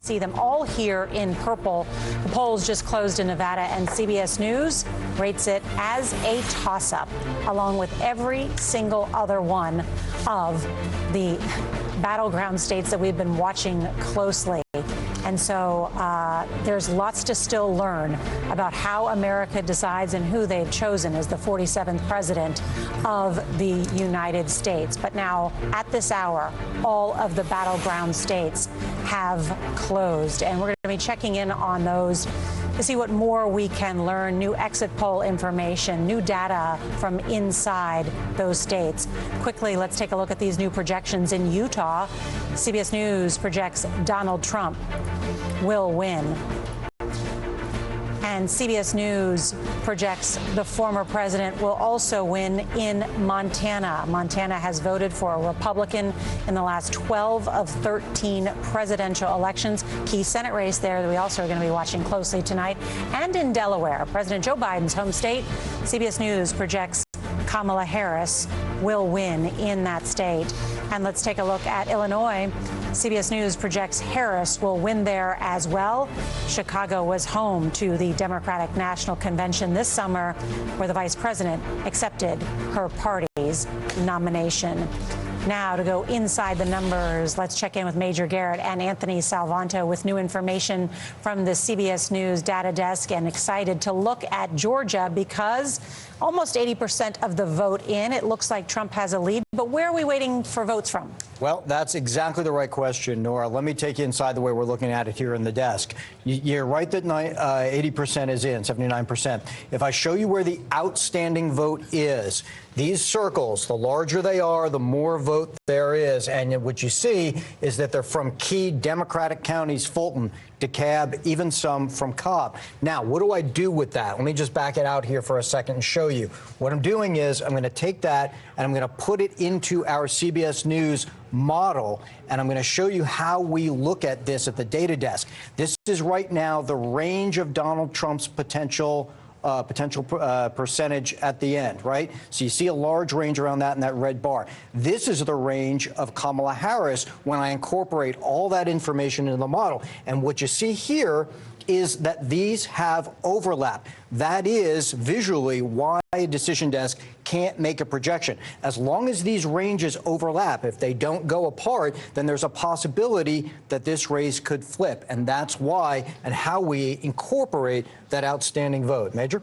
See them all here in purple. The polls just closed in Nevada, and CBS News rates it as a toss-up, along with every single other one of the battleground states that we've been watching closely. And so there's lots to still learn about how America decides and who they've chosen as the 47th president of the United States. But now, at this hour, all of the battleground states have closed, and we're going to be checking in on those to see what more we can learn, new exit poll information, new data from inside those states. Quickly, let's take a look at these new projections in Utah. CBS News projects Donald Trump will win. And CBS News projects the former president will also win in Montana. Montana has voted for a Republican in the last 12 of 13 presidential elections. Key Senate race there that we also are going to be watching closely tonight. And in Delaware, President Joe Biden's home state, CBS News projects Kamala Harris will win in that state. And let's take a look at Illinois. CBS News projects Harris will win there as well. Chicago was home to the Democratic National Convention this summer, where the vice president accepted her party's nomination. Now, to go inside the numbers, let's check in with Major Garrett and Anthony Salvanto with new information from the CBS News data desk, and excited to look at Georgia because almost 80% of the vote in. It looks like Trump has a lead, but where are we waiting for votes from? Well, that's exactly the right question, Nora. Let me take you inside the way we're looking at it here in the desk. You're right that 80% is in, 79%. If I show you where the outstanding vote is, these circles, the larger they are, the more vote there is. And what you see is that they're from key Democratic counties, Fulton, DeKalb, even some from Cobb. Now, what do I do with that? Let me just back it out here for a second and show you. What I'm doing is I'm going to take that and I'm going to put it into our CBS News model, and I'm going to show you how we look at this at the data desk. This is right now the range of Donald Trump's potential percentage at the end, right? So you see a large range around that in that red bar. This is the range of Kamala Harris when I incorporate all that information into the model. And what you see here is that these have overlap. That is visually why a decision desk can't make a projection. As long as these ranges overlap, if they don't go apart, then there's a possibility that this race could flip. And that's why and how we incorporate that outstanding vote. Major?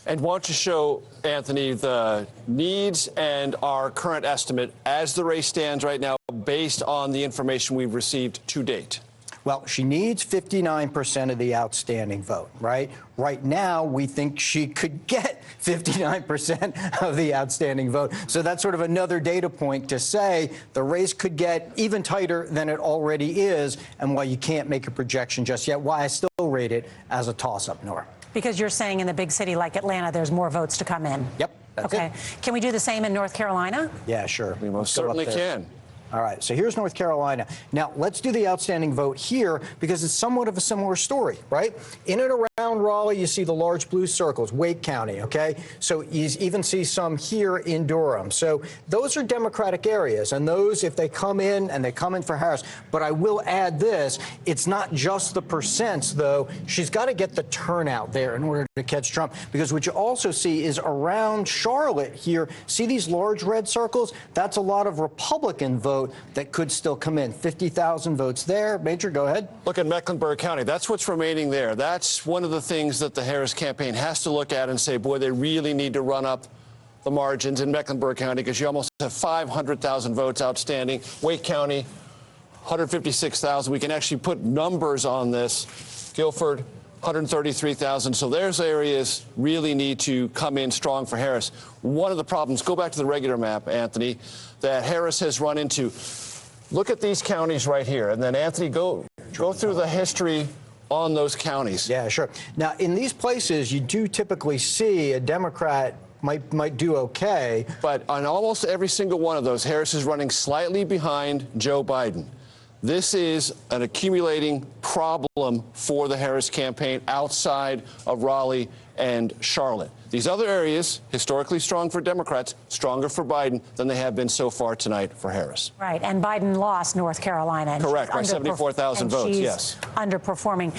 And why don't you show, Anthony, the needs and our current estimate as the race stands right now based on the information we've received to date? Well, she needs 59% of the outstanding vote, right? Right now, we think she could get 59% of the outstanding vote. So that's sort of another data point to say the race could get even tighter than it already is, and why you can't make a projection just yet, why I still rate it as a toss-up, Nora. Because you're saying in the big city like Atlanta, there's more votes to come in. Yep. That's okay. It. Can we do the same in North Carolina? Yeah, sure. We most certainly can. All right, so here's North Carolina. Now, let's do the outstanding vote here because it's somewhat of a similar story, right? In and around Raleigh, you see the large blue circles, Wake County, okay? So you even see some here in Durham. So those are Democratic areas, and those, if they come in, and they come in for Harris. But I will add this, it's not just the percents, though. She's got to get the turnout there in order to catch Trump, because what you also see is around Charlotte here, see these large red circles? That's a lot of Republican votes that could still come in. 50,000 votes there. Major, go ahead. Look at Mecklenburg County. That's what's remaining there. That's one of the things that the Harris campaign has to look at and say, boy, they really need to run up the margins in Mecklenburg County because you almost have 500,000 votes outstanding. Wake County, 156,000. We can actually put numbers on this. Guilford, 133,000. So there's areas really need to come in strong for Harris. One of the problems, go back to the regular map, Anthony, that Harris has run into. Look at these counties right here. And then, Anthony, go through the history on those counties. Yeah, sure. Now, in these places, you do typically see a Democrat might do okay. But on almost every single one of those, Harris is running slightly behind Joe Biden. This is an accumulating problem for the Harris campaign outside of Raleigh and Charlotte. These other areas, historically strong for Democrats, stronger for Biden than they have been so far tonight for Harris. Right, and Biden lost North Carolina. And correct, by 74,000 votes, yes. Underperforming.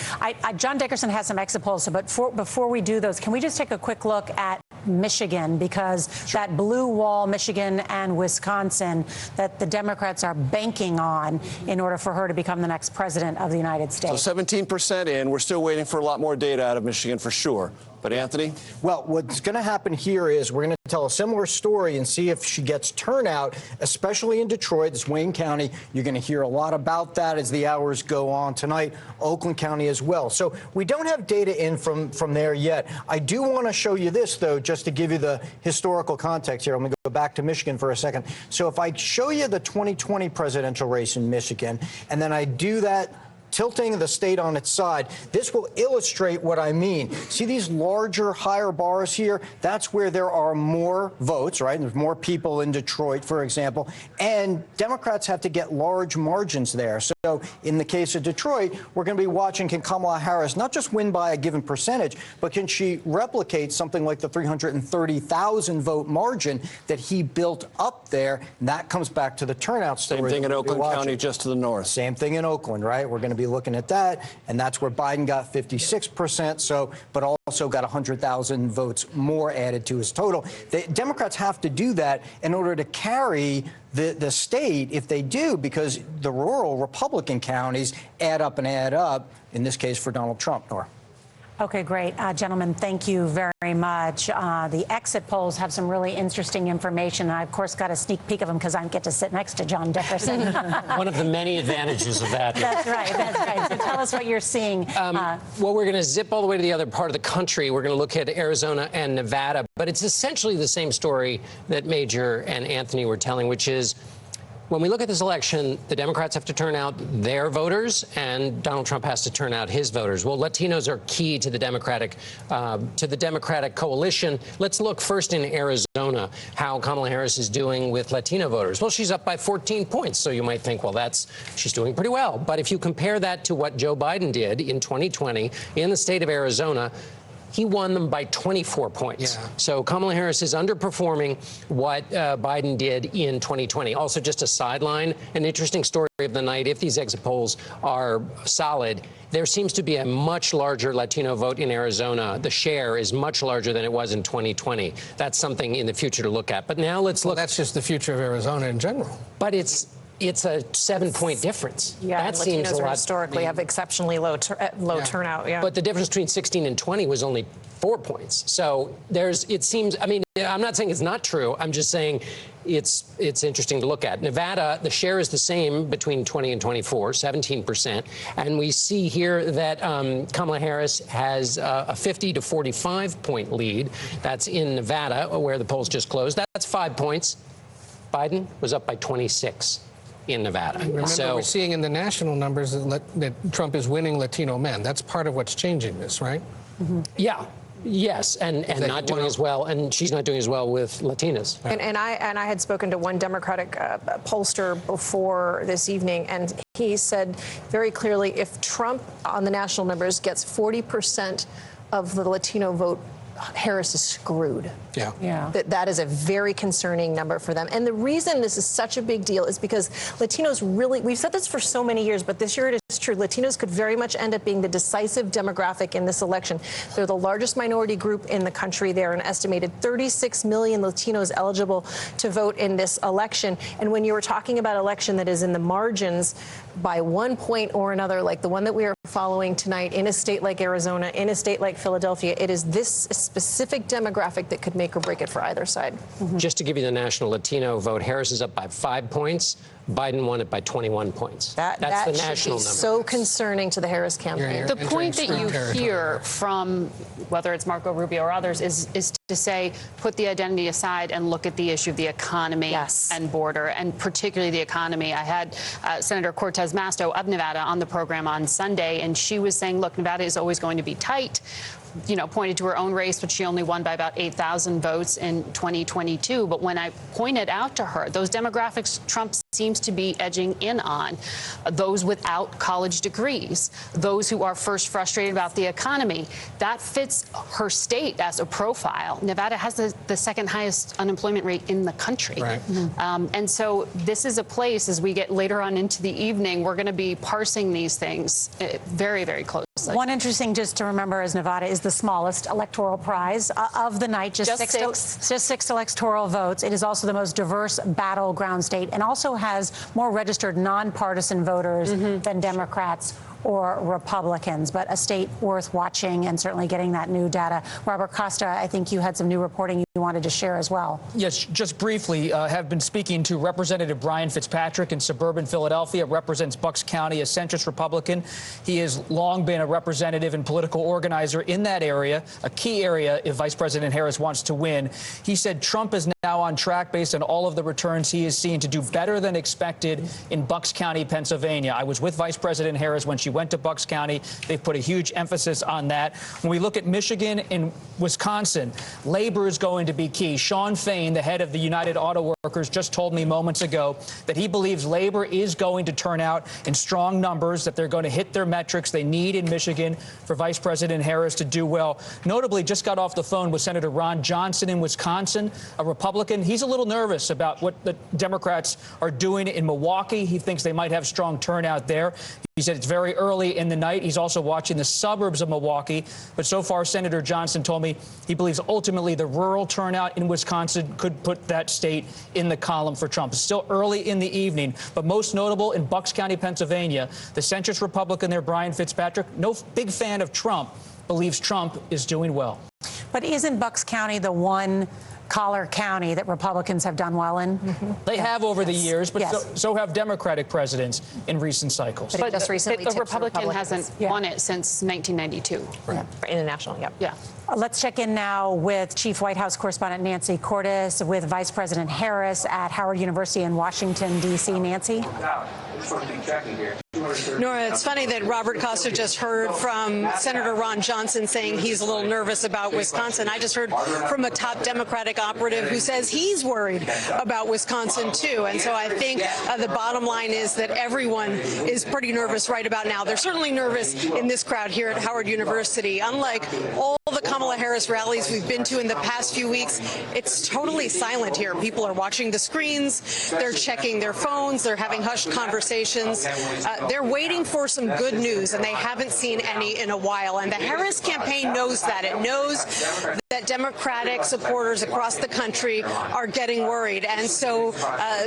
John Dickerson has some exit polls, but before we do those, can we just take a quick look at Michigan, because that blue wall, Michigan and Wisconsin, that the Democrats are banking on in order for her to become the next president of the United States. So 17% in. We're still waiting for a lot more data out of Michigan for sure. But Anthony? Well, what's going to happen here is we're going to tell a similar story and see if she gets turnout, especially in Detroit, this Wayne County. You're going to hear a lot about that as the hours go on tonight. Oakland County as well. So we don't have data in from there yet. I do want to show you this, though, just to give you the historical context here. I'm going to go back to Michigan for a second. So if I show you the 2020 presidential race in Michigan, and then I do that, tilting the state on its side, this will illustrate what I mean. See these larger, higher bars here? That's where there are more votes, right? There's more people in Detroit, for example, and Democrats have to get large margins there. So in the case of Detroit, we're going to be watching, can Kamala Harris not just win by a given percentage, but can she replicate something like the 330,000 vote margin that he built up there? And that comes back to the turnout story. Same thing in Oakland County, just to the north. Same thing in Oakland, right? We're going to be looking at that, and that's where Biden got 56%, so, but also got 100,000 votes more added to his total. The Democrats have to do that in order to carry the state, if they do, because the rural Republican counties add up, in this case for Donald Trump, Nora. Okay, great. Gentlemen, thank you very much. The exit polls have some really interesting information. I, of course, got a sneak peek of them because I get to sit next to John Dickerson. One of the many advantages of that. That's right. That's right. So tell us what you're seeing. Well, we're going to zip all the way to the other part of the country. We're going to look at Arizona and Nevada. But it's essentially the same story that Major and Anthony were telling, which is, when we look at this election, the Democrats have to turn out their voters, and Donald Trump has to turn out his voters. Well, Latinos are key to the Democratic coalition. Let's look first in Arizona, how Kamala Harris is doing with Latino voters. Well, she's up by 14 points, so you might think, well, she's doing pretty well. But if you compare that to what Joe Biden did in 2020 in the state of Arizona, he won them by 24 points. Yeah. So Kamala Harris is underperforming what Biden did in 2020. Also, just a sideline, an interesting story of the night, if these exit polls are solid, there seems to be a much larger Latino vote in Arizona. The share is much larger than it was in 2020. That's something in the future to look at. But now let's look. Well, that's just the future of Arizona in general. But it's a 7-point difference. Yeah, that Latinos seems a lot. historically have exceptionally low turnout. Yeah. But the difference between 16 and 20 was only 4 points. So it seems, I mean, I'm not saying it's not true. I'm just saying it's interesting to look at. Nevada, the share is the same between 20 and 24, 17%. And we see here that Kamala Harris has a 50 to 45 point lead. That's in Nevada, where the polls just closed. That's 5 points. Biden was up by 26. In Nevada. Remember, we're seeing in the national numbers that Trump is winning Latino men. That's part of what's changing this, right? Mm-hmm. Yeah. Yes, and not doing as well, and she's not doing as well with Latinas. And I had spoken to one Democratic pollster before this evening, and he said very clearly, if Trump on the national numbers gets 40% of the Latino vote, Harris is screwed. Yeah. That is a very concerning number for them. And the reason this is such a big deal is because Latinos really, we've said this for so many years, but this year it is true. Latinos could very much end up being the decisive demographic in this election. They're the largest minority group in the country. They're an estimated 36 million Latinos eligible to vote in this election. And when you were talking about election that is in the margins by 1 point or another, like the one that we are following tonight in a state like Arizona, in a state like Philadelphia, it is this specific demographic that could make or break it for either side. Mm-hmm. Just to give you the national Latino vote, Harris is up by 5 points. Biden won it by 21 points. That's the national number. So concerning to the Harris campaign. The point that you hear from whether it's Marco Rubio or others is to say, put the identity aside and look at the issue of the economy and border, and particularly the economy. I had Senator Cortez Masto of Nevada on the program on Sunday, and she was saying, look, Nevada is always going to be tight, pointed to her own race, but she only won by about 8,000 votes in 2022. But when I pointed out to her those demographics Trump seems to be edging in on, those without college degrees, those who are first frustrated about the economy, that fits her state as a profile. Nevada has the second highest unemployment rate in the country. Right. And so this is a place, as we get later on into the evening, we're going to be parsing these things very, very closely. One interesting just to remember is Nevada is the smallest electoral prize of the night, just six electoral votes. It is also the most diverse battleground state and also has more registered nonpartisan voters than Democrats or Republicans, but a state worth watching and certainly getting that new data. Robert Costa, I think you had some new reporting you wanted to share as well. Yes, just briefly, have been speaking to Representative Brian Fitzpatrick in suburban Philadelphia, represents Bucks County, a centrist Republican. He has long been a representative and political organizer in that area, a key area if Vice President Harris wants to win. He said Trump is now on track based on all of the returns he is seeing to do better than expected in Bucks County, Pennsylvania. I was with Vice President Harris when she went to Bucks County. They've put a huge emphasis on that. When we look at Michigan and Wisconsin, labor is going to be key. Sean Fain, the head of the United Auto Workers, just told me moments ago that he believes labor is going to turn out in strong numbers, that they're going to hit their metrics they need in Michigan for Vice President Harris to do well. Notably, just got off the phone with Senator Ron Johnson in Wisconsin, a Republican. He's a little nervous about what the Democrats are doing in Milwaukee. He thinks they might have strong turnout there. He said it's very early in the night. He's also watching the suburbs of Milwaukee. But so far, Senator Johnson told me he believes ultimately the rural turnout in Wisconsin could put that state in the column for Trump. It's still early in the evening, but most notable in Bucks County, Pennsylvania, the centrist Republican there, Brian Fitzpatrick, no big fan of Trump, believes Trump is doing well. But isn't Bucks County the one collar county that Republicans have done well in? They have over the years, but so have Democratic presidents in recent cycles. But just recently the Republican hasn't won it since 1992. Right. In the national, Yeah. Let's check in now with Chief White House Correspondent Nancy Cordes with Vice President Harris at Howard University in Washington, D.C. Nancy? Nora, it's funny that Robert Costa just heard from Senator Ron Johnson saying he's a little nervous about Wisconsin. I just heard from a top Democratic operative who says he's worried about Wisconsin, too. And so I think the bottom line is that everyone is pretty nervous right about now. They're certainly nervous in this crowd here at Howard University. Unlike all the Kamala Harris rallies we've been to in the past few weeks, it's totally silent here. People are watching the screens. They're checking their phones. They're having hushed conversations. They're waiting for some good news, and they haven't seen any in a while. And the Harris campaign knows that. It knows that Democratic supporters across the country are getting worried. And so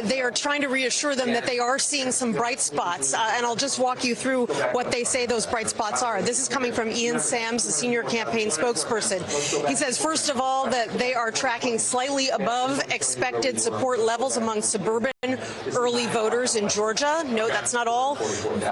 they are trying to reassure them that they are seeing some bright spots. And I'll just walk you through what they say those bright spots are. This is coming from Ian Sams, the senior campaign spokesperson. He says, first of all, that they are tracking slightly above expected support levels among suburban early voters in Georgia. No, that's not all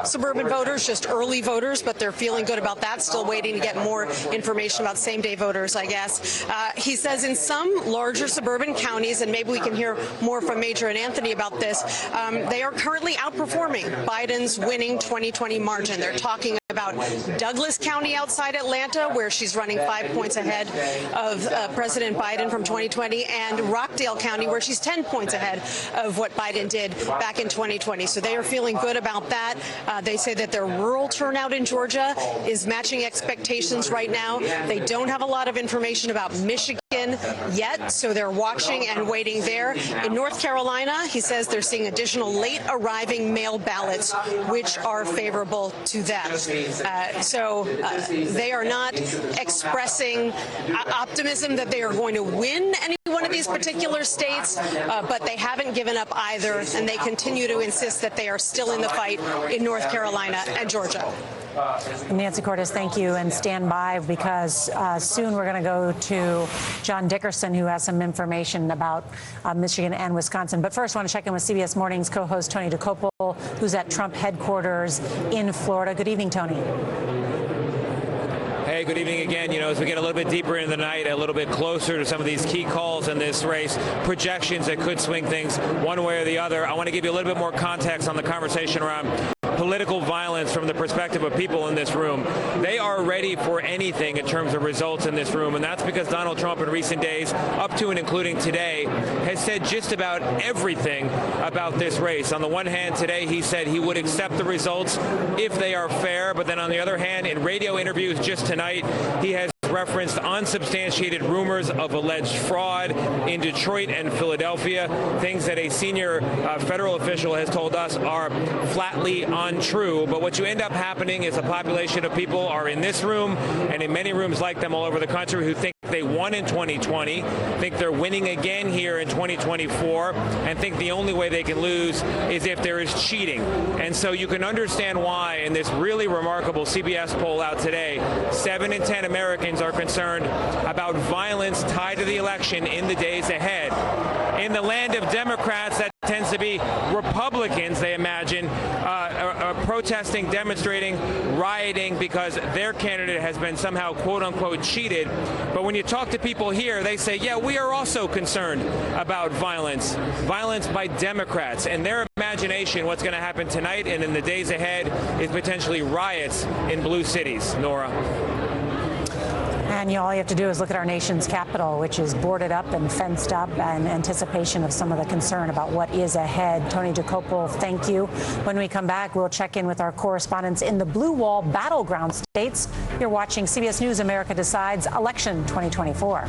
suburban voters, just early voters, but they're feeling good about that. Still waiting to get more information about same-day voters, I guess. He says in some larger suburban counties, and maybe we can hear more from Major and Anthony about this, they are currently outperforming Biden's winning 2020 margin. They're talking about Douglas County outside Atlanta, where she's running 5 points ahead of President Biden from 2020, and Rockdale County, where she's 10 points ahead of what Biden did back in 2020. So they are feeling good about that. They say that their rural turnout in Georgia is matching expectations right now. They don't have a lot of information about Michigan yet, so they're watching and waiting there. In North Carolina, he says they're seeing additional late arriving mail ballots, which are favorable to them. So they are not expressing optimism that they are going to win any one of these particular states, but they haven't given up either, and they continue to insist that they are still in the fight in North Carolina and Georgia. Nancy Cordes, thank you, and stand by because soon we're going to go to John Dickerson, who has some information about Michigan and Wisconsin. But first, I want to check in with CBS Mornings co-host Tony DeCopel, who's at Trump headquarters in Florida. Good evening, Tony. Hey, good evening again. You know, as we get a little bit deeper into the night, a little bit closer to some of these key calls in this race, projections that could swing things one way or the other, I want to give you a little bit more context on the conversation around political violence from the perspective of people in this room. They are ready for anything in terms of results in this room, and that's because Donald Trump in recent days, up to and including today, has said just about everything about this race. On the one hand, today he said he would accept the results if they are fair, but then on the other hand, in radio interviews just tonight, he has referenced unsubstantiated rumors of alleged fraud in Detroit and Philadelphia, things that a senior federal official has told us are flatly untrue. But what you end up happening is a population of people are in this room and in many rooms like them all over the country who think they won in 2020, think they're winning again here in 2024, and think the only way they can lose is if there is cheating. And so you can understand why in this really remarkable CBS poll out today, 7 in 10 Americans are concerned about violence tied to the election in the days ahead. In the land of Democrats, that tends to be Republicans, they imagine, protesting, demonstrating, rioting because their candidate has been somehow, quote unquote, cheated. But when you talk to people here, they say, yeah, we are also concerned about violence by Democrats. And their imagination, what's going to happen tonight and in the days ahead, is potentially riots in blue cities. Nora. And all you have to do is look at our nation's capital, which is boarded up and fenced up in anticipation of some of the concern about what is ahead. Tony Dokoupil, thank you. When we come back, we'll check in with our correspondents in the Blue Wall battleground states. You're watching CBS News America Decides Election 2024.